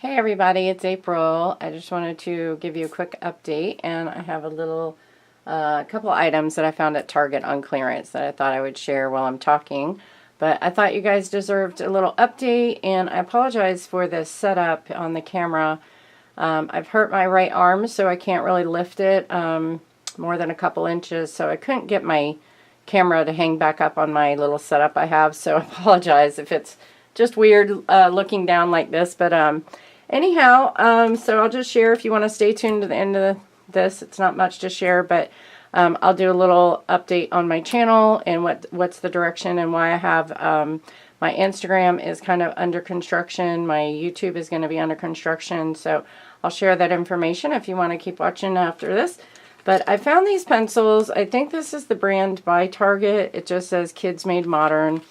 Hey everybody, it's April. I just wanted to give you a quick update, and I have a little couple items that I found at Target on clearance that I thought I would share while I'm talking. But I thought you guys deserved a little update, and I apologize for the setup on the camera. I've hurt my right arm, so I can't really lift it more than a couple inches, so I couldn't get my camera to hang back up on my little setup I have, so I apologize if it's just weird looking down like this, but anyhow, so I'll just share if you want to stay tuned to the end of this. It's not much to share, but I'll do a little update on my channel and what's the direction and why I have my Instagram is kind of under construction. My YouTube is going to be under construction, so I'll share that information if you want to keep watching after this. But I found these pencils. I think this is the brand by Target. It just says Kids Made Modern.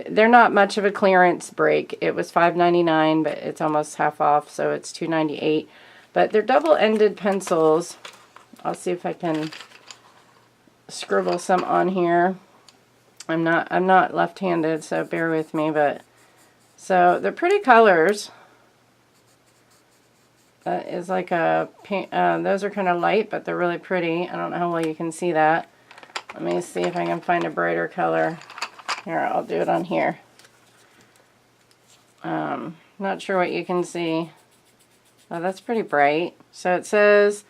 They're not much of a clearance break. It was $5.99, but it's almost half off, so it's $2.98. But they're double-ended pencils. I'll see if I can scribble some on here. I'm not left-handed, so bear with me. But so they're pretty colors. That is like a pink. Those are kind of light, but they're really pretty. I don't know how well you can see that. Let me see if I can find a brighter color. Here, I'll do it on here. Not sure what you can see. Oh, that's pretty bright. So it says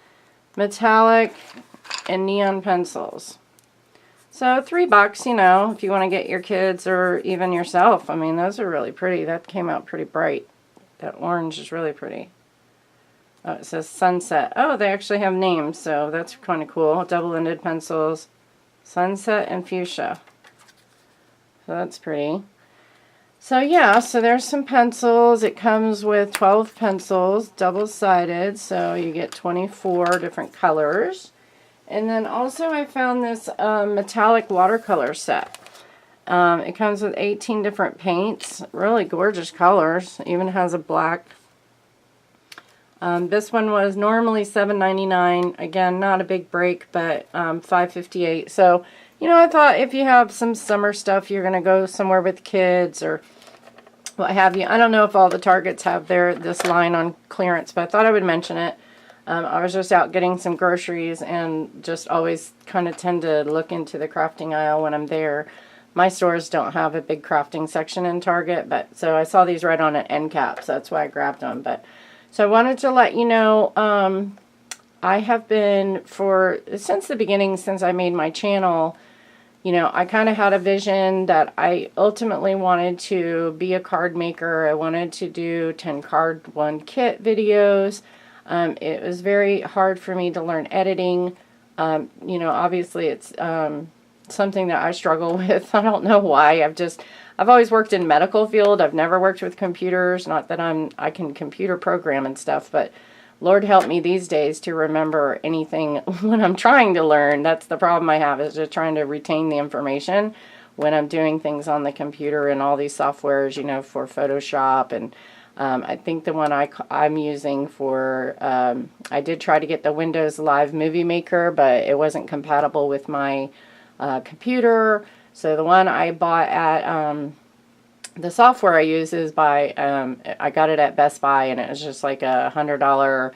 metallic and neon pencils. So $3, you know, if you want to get your kids or even yourself. I mean, those are really pretty. That came out pretty bright. That orange is really pretty. Oh, it says Sunset. Oh, they actually have names, so that's kind of cool. Double-ended pencils. Sunset and Fuchsia. So that's pretty. So yeah, so there's some pencils. It comes with 12 pencils, double-sided, so you get 24 different colors. And then also I found this metallic watercolor set. It comes with 18 different paints, really gorgeous colors. It even has a black. This one was normally $7.99. Again, not a big break, but $5.58. So, you know, I thought if you have some summer stuff, you're going to go somewhere with kids or what have you. I don't know if all the Targets have this line on clearance, but I thought I would mention it. I was just out getting some groceries and just always kind of tend to look into the crafting aisle when I'm there. My stores don't have a big crafting section in Target, but so I saw these right on an end cap, so that's why I grabbed them. But so I wanted to let you know, I have been since the beginning, since I made my channel, you know, I kind of had a vision that I ultimately wanted to be a card maker. I wanted to do 10 card, 1 kit videos. It was very hard for me to learn editing. You know, obviously it's something that I struggle with. I don't know why. I've always worked in medical field. I've never worked with computers. Not that I can computer program and stuff, but Lord help me these days to remember anything when I'm trying to learn. That's the problem I have, is just trying to retain the information when I'm doing things on the computer and all these softwares, you know, for Photoshop. And I think the one I'm using for, I did try to get the Windows Live Movie Maker, but it wasn't compatible with my computer. So the one I bought at, the software I use is by, I got it at Best Buy, and it was just like a $100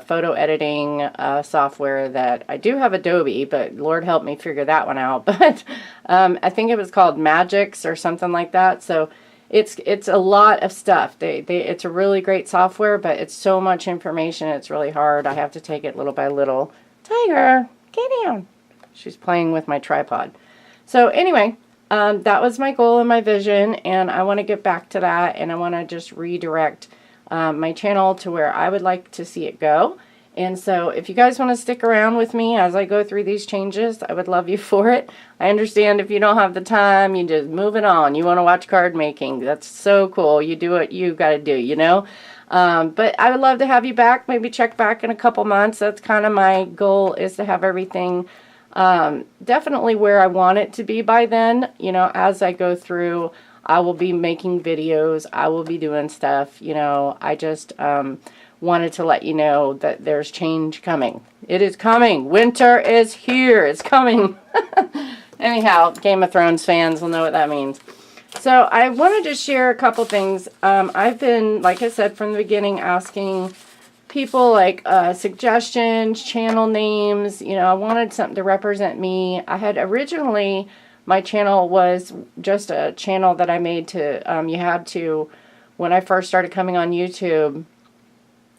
photo editing software that I do have Adobe, but Lord help me figure that one out. But I think it was called Magix or something like that. So it's a lot of stuff. It's a really great software, but it's so much information. It's really hard. I have to take it little by little. Tiger, get down. She's playing with my tripod. So anyway, that was my goal and my vision, and I want to get back to that, and I want to just redirect my channel to where I would like to see it go. And so if you guys want to stick around with me as I go through these changes, I would love you for it. I understand if you don't have the time, you just move it on. You want to watch card making. That's so cool. You do what you got to do, you know. But I would love to have you back. Maybe check back in a couple months. That's kind of my goal, is to have everything definitely where I want it to be by then. You know, as I go through, I will be making videos. I will be doing stuff. You know, I just wanted to let you know that there's change coming. It is coming. Winter is here. It's coming. Anyhow, Game of Thrones fans will know what that means. So I wanted to share a couple things. I've been, like I said, from the beginning asking people like suggestions, channel names. You know, I wanted something to represent me. I had originally, my channel was just a channel that I made to, you had to, when I first started coming on YouTube,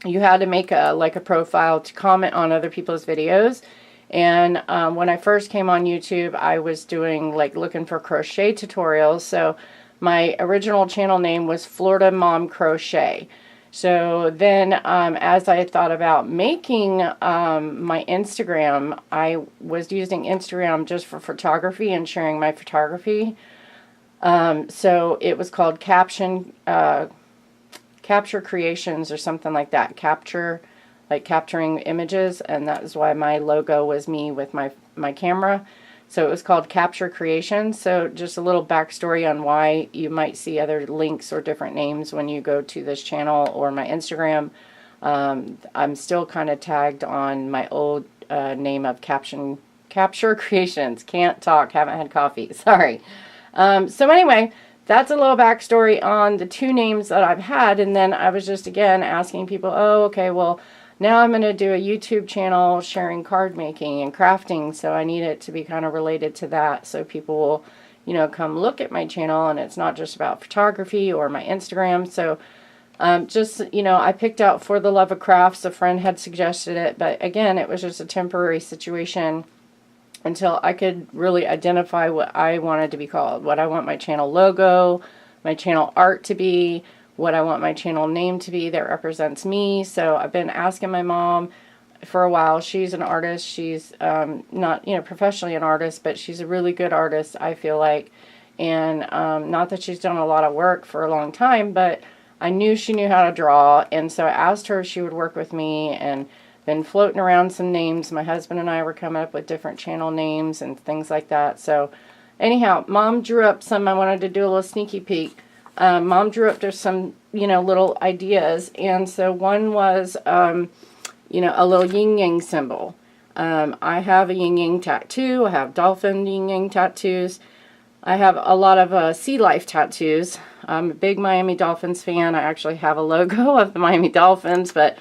you had to make a profile to comment on other people's videos. And when I first came on YouTube, I was doing looking for crochet tutorials. So my original channel name was Florida Mom Crochet. So then as I thought about making my Instagram, I was using Instagram just for photography and sharing my photography. So it was called Capture Creations or something like that. Capturing images, and that is why my logo was me with my camera. So it was called Capture Creations. So just a little backstory on why you might see other links or different names when you go to this channel or my Instagram. I'm still kind of tagged on my old name of Capture Creations. Can't talk, haven't had coffee, sorry. So anyway, that's a little backstory on the two names that I've had, and then I was just again asking people, oh, okay, well, now I'm going to do a YouTube channel sharing card making and crafting, so I need it to be kind of related to that, so people will, you know, come look at my channel, and it's not just about photography or my Instagram. So just, you know, I picked out For the Love of Crafts. A friend had suggested it, but again, it was just a temporary situation until I could really identify what I wanted to be called, what I want my channel logo, my channel art to be, what I want my channel name to be that represents me. So I've been asking my mom for a while. She's an artist. She's not, you know, professionally an artist, but she's a really good artist, I feel like. And not that she's done a lot of work for a long time, but I knew she knew how to draw. And so I asked her if she would work with me, and been floating around some names. My husband and I were coming up with different channel names and things like that. So anyhow, Mom drew up some. I wanted to do a little sneaky peek. Mom drew up just some, you know, little ideas. And so one was, you know, a little yin-yang symbol. I have a yin-yang tattoo. I have dolphin yin-yang tattoos. I have a lot of sea life tattoos. I'm a big Miami Dolphins fan. I actually have a logo of the Miami Dolphins, but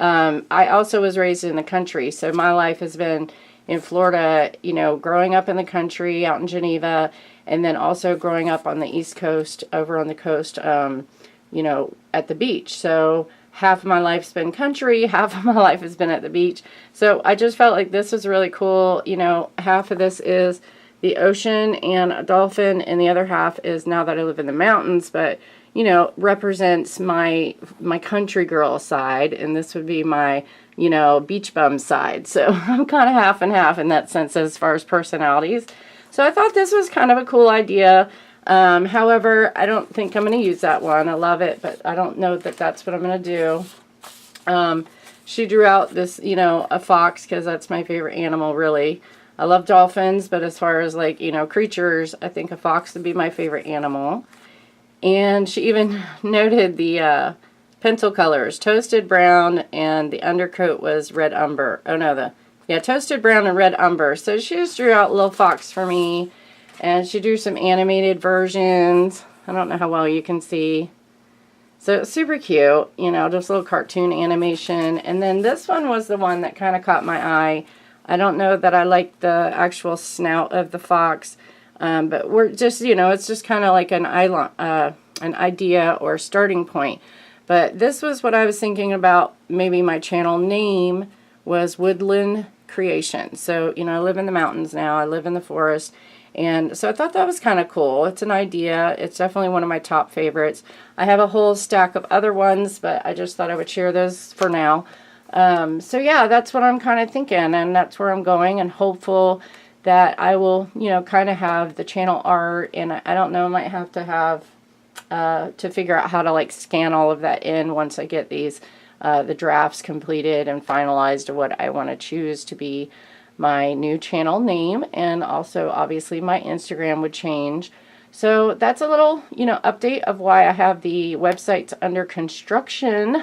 I also was raised in the country, so my life has been in Florida, you know, growing up in the country, out in Geneva, and then also growing up on the East Coast, over on the coast, you know, at the beach. So half of my life's been country, half of my life has been at the beach. So I just felt like this was really cool. You know, half of this is the ocean and a dolphin, and the other half is now that I live in the mountains, but you know, represents my country girl side, and this would be my, you know, beach bum side. So I'm kind of half and half in that sense as far as personalities. So I thought this was kind of a cool idea. However, I don't think I'm going to use that one. I love it, but I don't know that that's what I'm going to do. She drew out this, you know, a fox, because that's my favorite animal, really. I love dolphins, but as far as, like, you know, creatures, I think a fox would be my favorite animal. And she even noted the pencil colors, toasted brown, and the undercoat was red umber. Oh no, toasted brown and red umber. So she just drew out a little fox for me, and she drew some animated versions. I don't know how well you can see. So it's super cute, you know, just a little cartoon animation. And then this one was the one that kind of caught my eye. I don't know that I like the actual snout of the fox. But we're just, you know, it's just kind of like an idea or starting point. But this was what I was thinking about. Maybe my channel name was Woodland Creation. So, you know, I live in the mountains now. I live in the forest. And so I thought that was kind of cool. It's an idea. It's definitely one of my top favorites. I have a whole stack of other ones, but I just thought I would share those for now. So yeah, that's what I'm kind of thinking, and that's where I'm going, and hopeful that I will, you know, kind of have the channel art, and I don't know, I might have to have, to figure out how to, like, scan all of that in once I get these, the drafts completed and finalized of what I want to choose to be my new channel name, and also, obviously, my Instagram would change. So that's a little, you know, update of why I have the websites under construction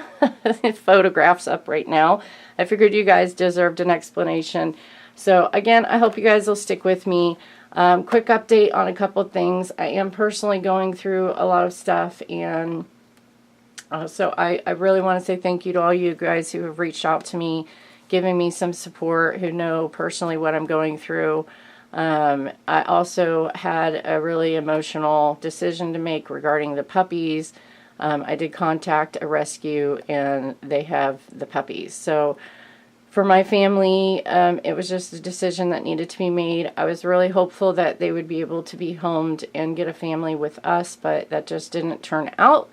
photographs up right now. I figured you guys deserved an explanation. So again, I hope you guys will stick with me. Quick update on a couple of things. I am personally going through a lot of stuff, and so I really want to say thank you to all you guys who have reached out to me, giving me some support, who know personally what I'm going through. I also had a really emotional decision to make regarding the puppies. I did contact a rescue, and they have the puppies. So for my family, it was just a decision that needed to be made. I was really hopeful that they would be able to be homed and get a family with us, but that just didn't turn out.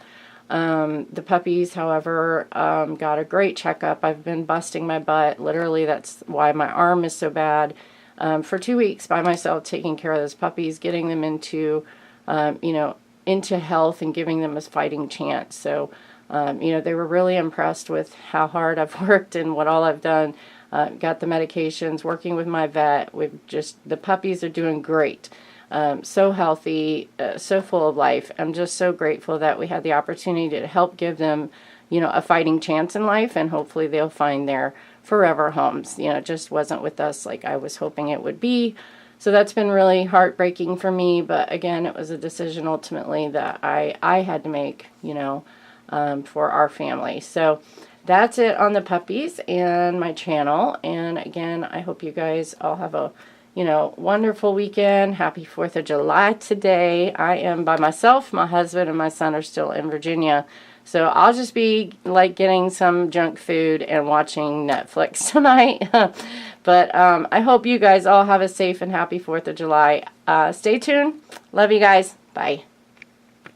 The puppies, however, got a great checkup. I've been busting my butt. Literally, that's why my arm is so bad. For 2 weeks by myself, taking care of those puppies, getting them into, into health and giving them a fighting chance. So, they were really impressed with how hard I've worked and what all I've done. Got the medications, working with my vet. The puppies are doing great. So healthy, so full of life. I'm just so grateful that we had the opportunity to help give them, a fighting chance in life, and hopefully they'll find their forever homes. It just wasn't with us like I was hoping it would be. So that's been really heartbreaking for me, but again, it was a decision ultimately that I had to make, for our family. So that's it on the puppies and my channel. And again, I hope you guys all have a wonderful weekend. Happy 4th of July today. I am by myself. My husband and my son are still in Virginia. So I'll just be like getting some junk food and watching Netflix tonight. But I hope you guys all have a safe and happy 4th of July. Stay tuned. Love you guys. Bye.